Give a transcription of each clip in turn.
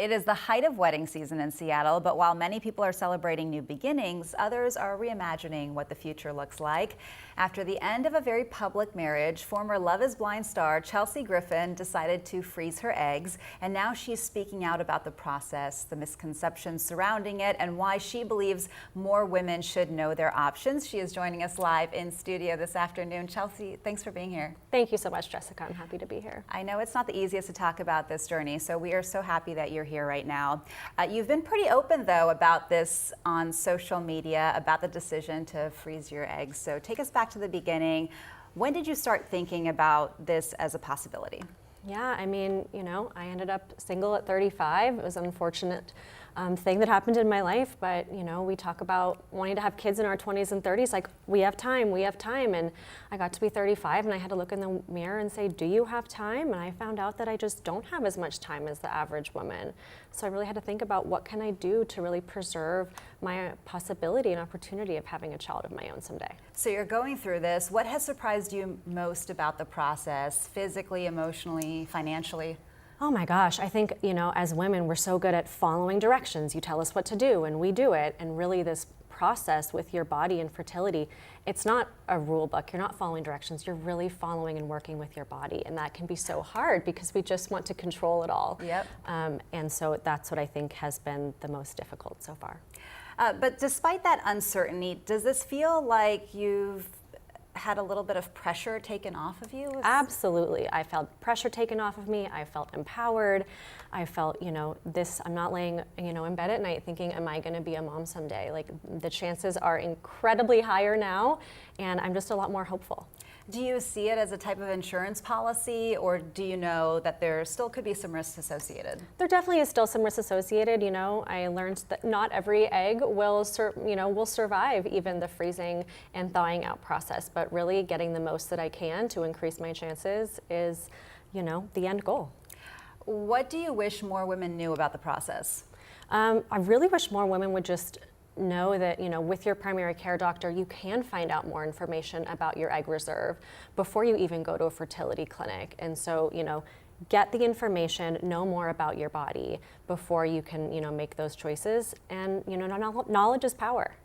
It is the height of wedding season in Seattle, but while many people are celebrating new beginnings, others are reimagining what the future looks like. After the end of a very public marriage, former Love is Blind star Chelsea Griffin decided to freeze her eggs, and now she's speaking out about the process, the misconceptions surrounding it, and why she believes more women should know their options. She is joining us live in studio this afternoon. Chelsea, thanks for being here. Thank you so much, Jessica. I'm happy to be here. I know it's not the easiest to talk about this journey, so we are so happy that you're here right now. You've been pretty open, though, about this on social media, about the decision to freeze your eggs. So take us back to the beginning. When did you start thinking about this as a possibility? Yeah, I mean, I ended up single at 35. It was an unfortunate thing that happened in my life, but we talk about wanting to have kids in our 20s and 30s, like we have time. And I got to be 35 and I had to look in the mirror and say, do you have time? And I found out that I just don't have as much time as the average woman. So I really had to think about what can I do to really preserve my possibility and opportunity of having a child of my own someday. So you're going through this. What has surprised you most about the process, physically, emotionally, financially? Oh my gosh, I think, as women, we're so good at following directions. You tell us what to do and we do it. And really this process with your body and fertility, it's not a rule book. You're not following directions. You're really following and working with your body. And that can be so hard because we just want to control it all. Yep. And so that's what I think has been the most difficult so far. But despite that uncertainty, does this feel like you've had a little bit of pressure taken off of you? Absolutely. I felt pressure taken off of me. I felt empowered. I felt, I'm not laying, in bed at night thinking, am I going to be a mom someday? Like the chances are incredibly higher now, and I'm just a lot more hopeful. Do you see it as a type of insurance policy, or do you know that there still could be some risks associated? There definitely is still some risks associated. I learned that not every egg will survive even the freezing and thawing out process, but really getting the most that I can to increase my chances is, the end goal. What do you wish more women knew about the process? I really wish more women would just know that, with your primary care doctor, you can find out more information about your egg reserve before you even go to a fertility clinic. And so, get the information, know more about your body before you can, make those choices. And, knowledge is power.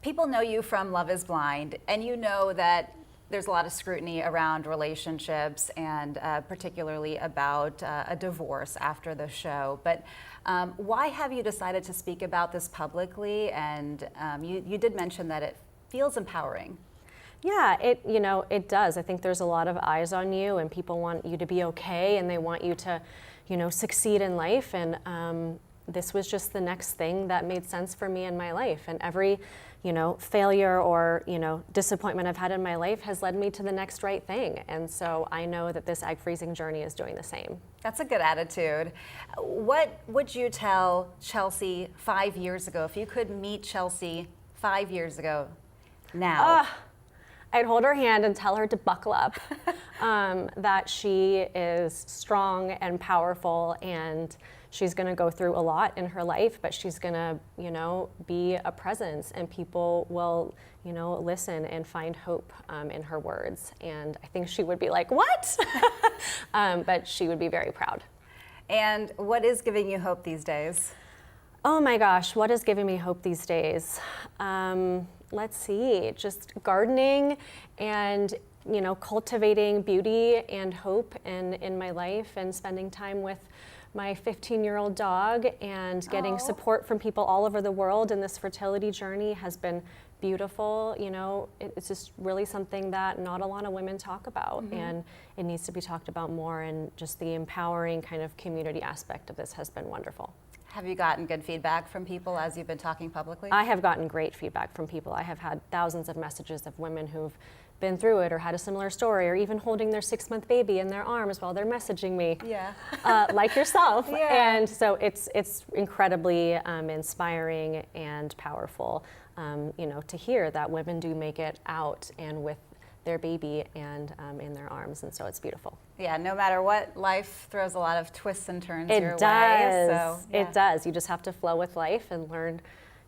People know you from Love is Blind, and you know that there's a lot of scrutiny around relationships and particularly about a divorce after the show. But why have you decided to speak about this publicly? And you did mention that it feels empowering. Yeah, it does. I think there's a lot of eyes on you, and people want you to be okay, and they want you to, succeed in life. And this was just the next thing that made sense for me in my life. And every, failure or, disappointment I've had in my life has led me to the next right thing. And so I know that this egg freezing journey is doing the same. That's a good attitude. What would you tell Chelsea 5 years ago, if you could meet Chelsea 5 years ago now? I'd hold her hand and tell her to buckle up, that she is strong and powerful, and she's going to go through a lot in her life, but she's going to, be a presence, and people will, listen and find hope in her words. And I think she would be like, what? But she would be very proud. And what is giving you hope these days? Oh my gosh, what is giving me hope these days? Let's see, just gardening and, cultivating beauty and hope in my life, and spending time with my 15-year-old dog, and getting support from people all over the world in this fertility journey has been beautiful. It's just really something that not a lot of women talk about, and it needs to be talked about more, and just the empowering kind of community aspect of this has been wonderful. Have you gotten good feedback from people as you've been talking publicly? I have gotten great feedback from people. I have had thousands of messages of women who've been through it or had a similar story, or even holding their 6-month baby in their arms while they're messaging me. Yeah. Like yourself. Yeah. And so it's incredibly inspiring and powerful, to hear that women do make it out and with their baby and in their arms, and so it's beautiful. Yeah, no matter what, life throws a lot of twists and turns It your way. does. So, yeah. It does. You just have to flow with life and learn,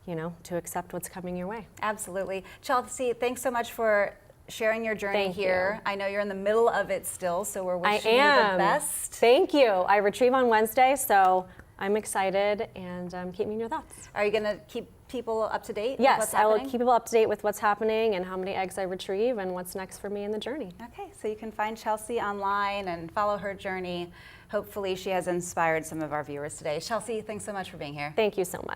to accept what's coming your way. Absolutely. Chelsea, thanks so much for sharing your journey Thank here. you. I know you're in the middle of it still, so we're wishing you the best. Thank you. I retrieve on Wednesday, so I'm excited, and keep me in your thoughts. Are you going to keep people up to date with Yes, what's I will happening? keep people up to date with what's happening and how many eggs I retrieve and what's next for me in the journey. Okay, so you can find Chelsea online and follow her journey. Hopefully she has inspired some of our viewers today. Chelsea, thanks so much for being here. Thank you so much.